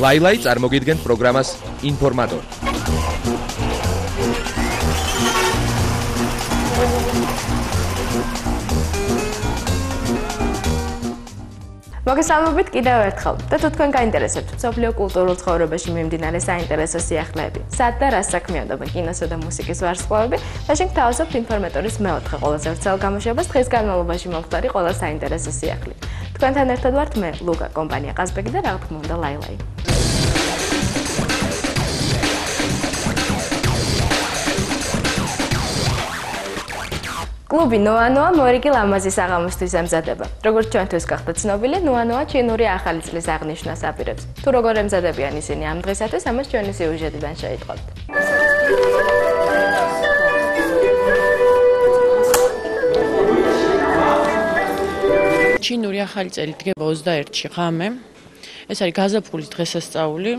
ლაილაი წარმოგიდგენთ პროგრამას ინფორმატორი. მოგესალმებით კიდევ ერთხელ და თუ თქვენ გაინტერესებთ მსოფლიო კულტურულ ცხოვრებაში მიმდინარე საინტერესო სიახლეები, სად და რას საქმიანობენ კინოსა და მუსიკის ვარსკვლავები, მაშინ გთავაზობთ ინფორმატორის მეოთხე ყველაზე ვრცელ გამოშვებას დღის განმავლობაში მომხდარი ყველა საინტერესო სიახლე. თქვენთან ერთად ვართ მე, ლუკა, კომპანია ყაზბეგი და რა თქმა უნდა ლაილაი. კლუბი ნოა მორიგი ლამაზის აღამოსთვის ემზადება. როგორც ჩვენთვის გახდა ცნობილი, ნოა ჩინური ახალი წლის აღნიშვნას აპირებს. თუ როგორ ემზადებიან ისინი ამ დღესათვის, ამას ჩვენი სიუჟეტიდან შეიტყობთ. ჩინური ახალი წელი დგება 21-ში ღამე. ეს არის გაზაფხულის დღესასწაული,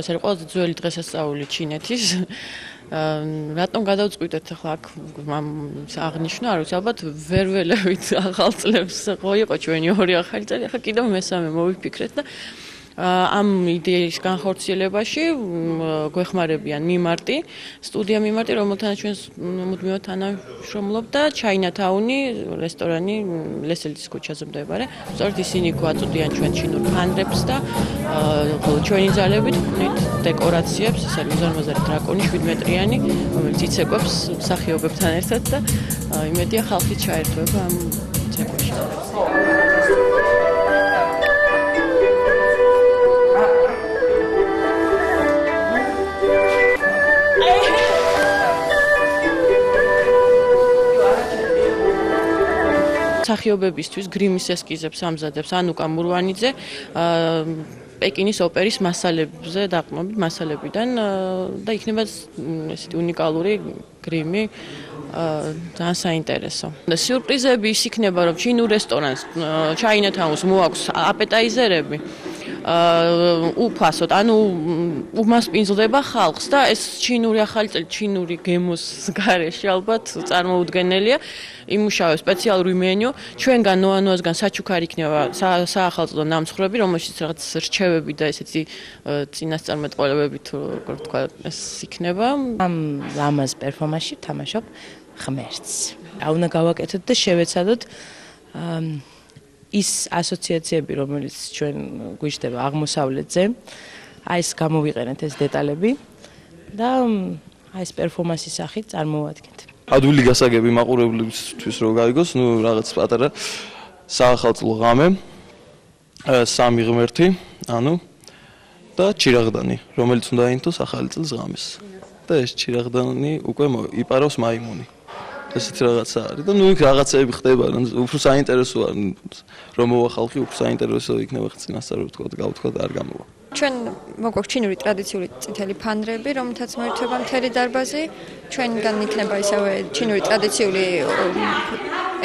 ეს არის ყველაზე ძველი დღესასწაული ჩინეთის. რატომ გადავწყვიტეთ ახლა აქ აღნიშნა, არ ვიცი, ალბათ ვერ ველევით ახალ წლებს ხო იყო ჩვენი ორი ახალი წელი, ახლა კიდევ მესამე მოვიფიქრეთ და ამ იდეის განხორციელებაში გვეხმარებიან მიმარტი, სტუდია მიმარტი, რომელთანაც ჩვენ მუდმივად თანამშრომლობ და ჩაინათაუნი რესტორანი ლესელის ქუჩაზე მდებარე. სწორედ ისინი გვაწვდიან ჩვენ ჩინურ ქანდრებს და ჩვენი ძალებით ვქნით დეკორაციებს, ეს არის უზარმაზარი დრაკონი 7 მეტრიანი, რომელიც იცეკვებს მსახიობებთან ერთად და იმედია ხალხი ჩაერთვება ამ ცეკვაში. სახიობებისთვის გრიმის ესკიზებს ამზადებს ანუკა მურვანიძე პეკინის ოპერის მასალებზე დაყრდნობით მასალებიდან და იქნება ესეთი უნიკალური გრიმი ძალიან საინტერესო. სიურპრიზები ის იქნება, რომ ჩინურ რესტორანს ჩაინათაუნს მოაქვს აპეტაიზერები უფასოდ, ანუ უმასპინძლდება ხალხს და ეს ჩინური ახალი წელი ჩინური გემოს გარეშე ალბათ წარმოუდგენელია. იმუშავებს სპეციალური მენიუ, ჩვენგან ნოანოასგან საჩუქარი იქნება საახალწლო ნამსხვრები, რომელშიც რაღაც რჩევები და ესეთი წინასწარმეტყველებები თუ როგორ თქვა ეს იქნება. ამ ლამაზ პერფორმანსში თამაშობ ღმერთს. უნდა გავაკეთოთ და შევეცადოთ ის ასოციაციები, რომელიც ჩვენ გვიჩნდება აღმოსავლეთზე, აი ეს გამოვიყენეთ ეს დეტალები და აი ეს პერფორმანსის სახით წარმოვადგეთ. ადვილი გასაგები მაყურებლისთვის რო გაიგოს, ნუ რაღაც პატარა საახალწლო ღამე, სამი ღმერთი, ანუ და ჩირაღდანი, რომელიც უნდა აინთოს ახალი წლის ღამეს. და ეს ჩირაღდანი უკვე იპარავს მაიმუნი. ესეთი რაღაცა არის და ნუ იქ რაღაცები ხდება, უფრო საინტერესოა რომ მოვა ხალხი, უფრო საინტერესო იქნება წინასწარ რო ვთქვა, გავთქვა და არ გამოვა. ჩვენ მოგვაქვს ჩინური ტრადიციული წითელი ფანდრები, რომელთაც მოირთვება მთელი დარბაზი. ჩვენგან იქნება ისევე ჩინური ტრადიციული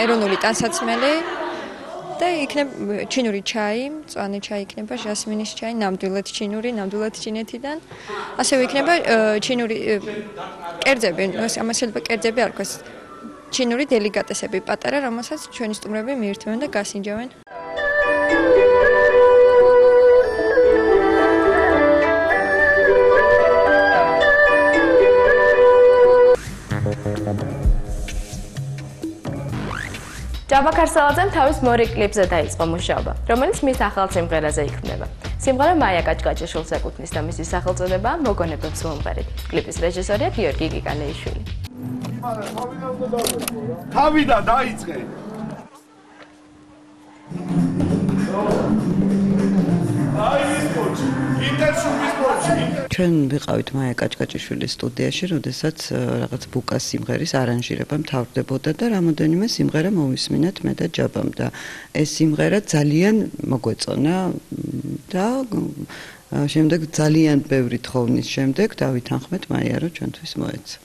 ეროვნული ტანსაცმელი და იქნება ჩინური ჩაი, მწვანე ჩაი იქნება, ჟასმინის ჩაი, ნამდვილად ჩინური, ნამდვილად ჩინეთიდან. ასევე იქნება ჩინური კერძები, ამას შეიძლება კერძები არ ქვას. ჩინური დელიკატესები პატარა, რომელსაც ჩვენი სტუმრები მიირთმევენ და გასინჯავენ. ჯაბა ქარსალაძემ თავის მორიგ კლიპზე დაიწყო მუშაობა, რომელიც მის ახალ სიმღერაზე იქმნება. სიმღერა მაია კაჭკაჭიშვილს ეკუთვნის და მისი სახელწოდებაა მოგონებებს მომღერით. კლიპის რეჟისორია გიორგი გიგანეიშვილი. თავიდან დაიწყე. ჩვენ ვიყავით მაია კაჭკაჭიშვილის სტუდიაში, როდესაც რაღაც ბუკას სიმღერის არანჟირება მთავრდებოდა და რამოდენიმე სიმღერა მოვისმინეთ მე და ჯაბამ და ეს სიმღერა ძალიან მოგვეწონა და შემდეგ ძალიან ბევრი თხოვნით შემდეგ დავითანხმეთ მაია რომ ჩვენთვის მოეცა.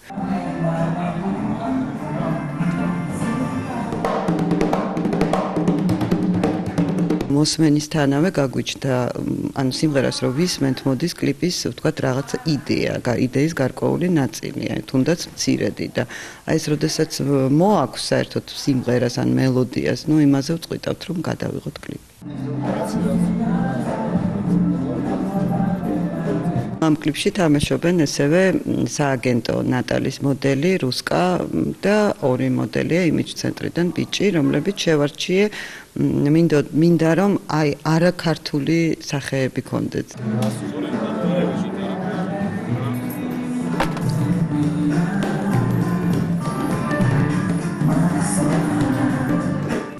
მოსმენისთანავე გაგვიჩნდა ანუ სიმღერას რო ვისმენთ მოდის კლიპის ვთქვათ რაღაცა იდეა, იდეის გარკვეული ნაწილია, თუნდაც მცირედი და აი ეს როდესაც მოაქვს საერთოდ სიმღერას ან მელოდიას, ნუ იმაზე ვწყვიტავთ რომ გადავიღოთ კლიპი. ამ კლიპში თამაშობენ ესევე სააგენტო ნატალის მოდელი რუსკა და ორი მოდელია იმიჯ ცენტრიდან ბიჭი, რომლებიც შევარჩიე მინდა რომ აი არაქართული სახეები ქონდეთ.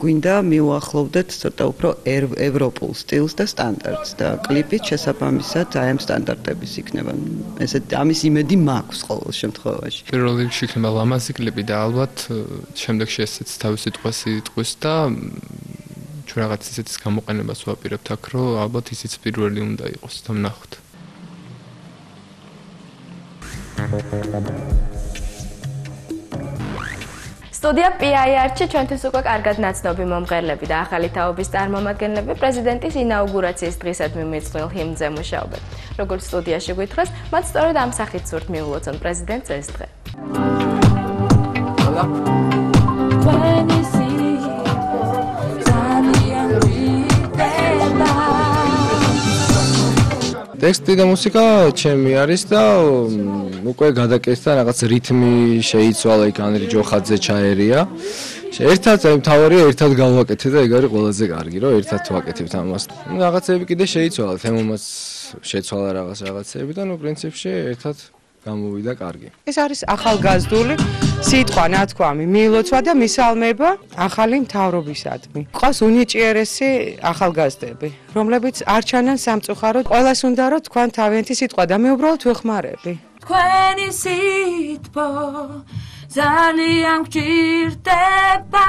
გვინდა მიუახლოვდეთ ცოტა უფრო ევროპულ სტილს და სტანდარტს და კლიპით შესაბამისად აი ამ სტანდარტების იქნება. ესე ამის იმედი მაქვს ყოველ შემთხვევაში. პირველ რიგში იქნება ლამაზი კლიპი და ალბათ შემდეგში ესეც თავის სიტყვას იტყვის და ჩვენ რაღაც ისეთის გამოყენებას ვაპირებთ აქ, რომ ალბათ ისიც პირველი უნდა იყოს და ვნახოთ. სტუდია PIR-ში ჩვენთვის უკვე კარგად ნაცნობი მომღერლები და ახალი თაობის წარმომადგენლები პრეზიდენტის ინაუგურაციის დღისადმი მიძღვნილ ჰიმნზე მუშაობენ. როგორც სტუდიაში გითხრას, მათ სწორედ ამ სახით სურთ მიულოცონ პრეზიდენტს ეს დღე. ტექსტი და მუსიკა ჩემი არის და უკვე გადაკეთდა რაღაც რითმი შეიცვალა იქ ანრი ჯოხაძე ჩაერია. ერთად აი მთავარია ერთად გავაკეთე და ეგ არის ყველაზე კარგი რომ ერთად ვაკეთებთ ამას. რაღაცები კიდე შეიცვალა, თემომაც შეცვალა რაღაცები და ნუ პრინციპში ერთად გამოვიდა კარგი. ეს არის ახალგაზრდული სიტყვა, ნათქვამი, მიილოცვა და მისალმება ახალი მთავრობისადმი. ყავს უნიჭიერესი ახალგაზრდები, რომლებიც არ ჩანან სამწუხაროდ, ყველას უნდა რომ თქვენ თავიანთი სიტყვა და მე უბრალოდ ვეხმარები. თქვენი სიტყვა ძალიან გჭირდება.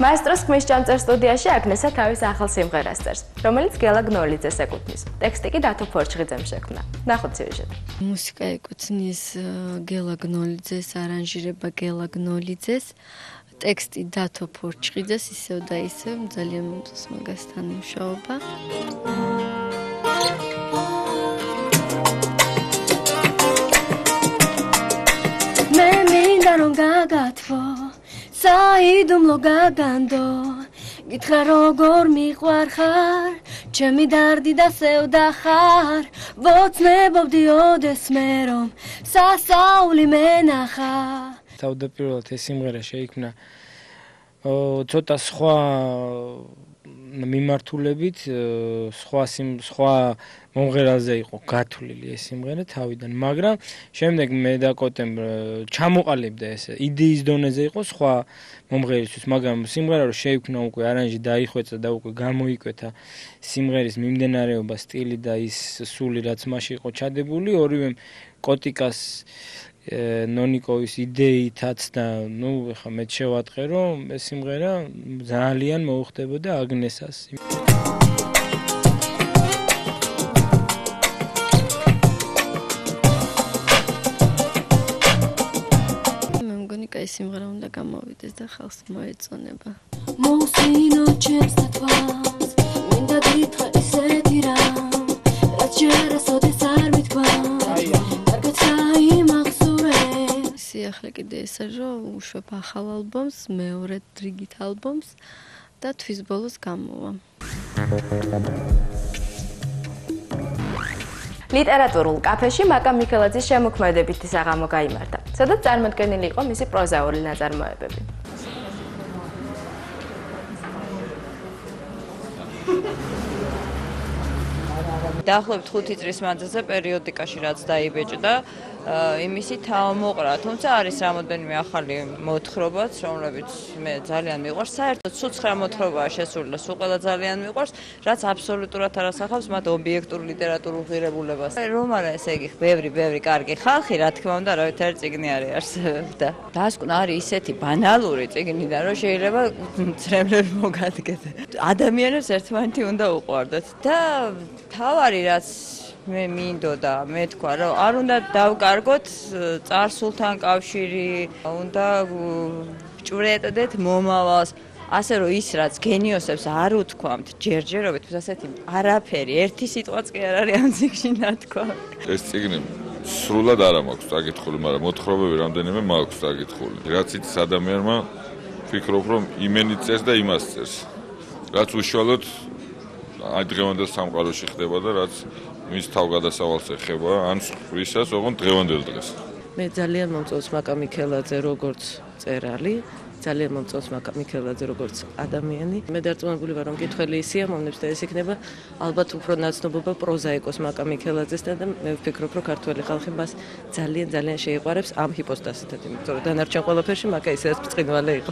მაესტროს ქმისჭამწერ სტუდიაში აგნესა თავის ახალ სიმღერას წერს, რომელიც გელა გნოლიძეს ეკუთვნის. ტექსტი კი დათო ფორჩხიძემ შექმნა. ნახოთ სიუჟეტი. მუსიკა ეკუთვნის გელა გნოლიძეს, არანჟირება გელა გნოლიძეს, ტექსტი დათო ფორჩხიძეს, ისევ და ისევ ძალიან მომწონს მაგასთან მუშაობა. მე მინდა რომ გაგათვო საიდუმლო გაგანდო გითხრა როგორ მიყვარ ხარ ჩემი დარდი და სევდა ხარ ვოცნებობდი ოდეს მე რომ სასაული მენახა თავდაპირველად ეს სიმღერა შეიქმნა ცოტა სხვა მიმართულებით სხვა მომღერალზე იყო გათვლილი ეს სიმღერა თავიდან, მაგრამ შემდეგ მე და კოტემ ჩამოყალიბდა ეს იდეის დონეზე იყო სხვა მომღერალისთვის, მაგრამ სიმღერა რო შეიქმნა უკვე არანჟი დაიხვეწა და უკვე გამოიკვეთა სიმღერის მიმდინარეობა, სტილი და ის სული რაც მასში იყო ჩადებული, ორივე კოტიკას ნონიკოვის იდეითაც და ნუ ეხა მე შევატყე რომ ეს სიმღერა ძალიან მოუხდებოდა აგნესას. მე მგონი კაი სიმღერა უნდა გამოვიდეს და ხალხს მოეწონება. მოსინო ჩემს თვალს მინდა გითხრა ისეთი რამ რაც ჯერასოდეს არ მithქვა. ახლა კიდე ესა რომ უშვებ ახალ ალბომს, მეორე რიგით ალბომს და თვის ბოლოს გამოვა. ლიტერატურულ კაფეში მაკა მიქელაძის შემოქმედებითი საღამო გაიმართა, სადაც წარმოდგენილი იყო მისი პროზაული ნაწარმოებები. დაახლოებით 5 წლის მანძილზე პერიოდიკაში რაც დაიბეჭდა იმისი თავმოყრა, თუმცა არის რამოდენიმე ახალი მოთხრობაც, რომლებიც მე ძალიან მიყვარს. საერთოდ სულ 9 მოთხრობაა შესული და სულ ყველა ძალიან მიყვარს, რაც აბსოლუტურად არ ასახავს მათ ობიექტურ ლიტერატურულ ღირებულებას. რომ არა ესე იგი ბევრი კარგი ხალხი, რა თქმა უნდა, არავითარი წიგნი არ არსებობდა. დასკვნა არის ისეთი ბანალური წიგნიდან, რომ შეიძლება ძრემლები მოგადგეთ. ადამიანებს ერთმანეთი უნდა უყვარდეთ და თავარი რაც მე მინდოდა, მე თქვა რომ არ უნდა დავკარგოთ წარსულთან კავშირი, უნდა ვჭვრეტდეთ მომავალს, ასე რომ ის რაც გენიოსებს არ უთქვამთ ჯერჯერობით, ასეთი არაფერი, ერთი სიტყვაც კი არ არის ამ წიგნში ნათქვა. ეს წიგნი სრულად არ მაქვს დაკითხული, მაგრამ მოთხრობები რამდენიმე მაქვს დაკითხული. რაც იცის ადამიანმა, ფიქრობ რომ იმენიც წერს და იმას წერს. რაც უშუალოდ აი დღევანდელ სამყაროში ხდება და რაც მის თავგადასავალს ეხება, ან ვისაც, ოღონდ დღევანდელ დღეს. მე ძალიან მომწონს მაკა მიქელაძე როგორც წერალი, ძალიან მომწონს მაკა მიქელაძე როგორც ადამიანი. მე დარწმუნებული ვარ, რომ კითხველი ისია მომნებს და ეს იქნება ალბათ უფრო ნაცნობობა პროზაიკოს მაკა მიქელაძესთან და მე ვფიქრობ, რომ ქართველი ხალხი მას ძალიან შეიყვარებს ამ ჰიპოსტაზით, იმიტომ რომ დანარჩენ ყველაფერში მაკა ისედაც ბრწყინვალე იყო.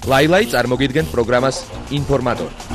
ლაილაი წარმოგიდგენთ პროგრამას ინფორმატორი.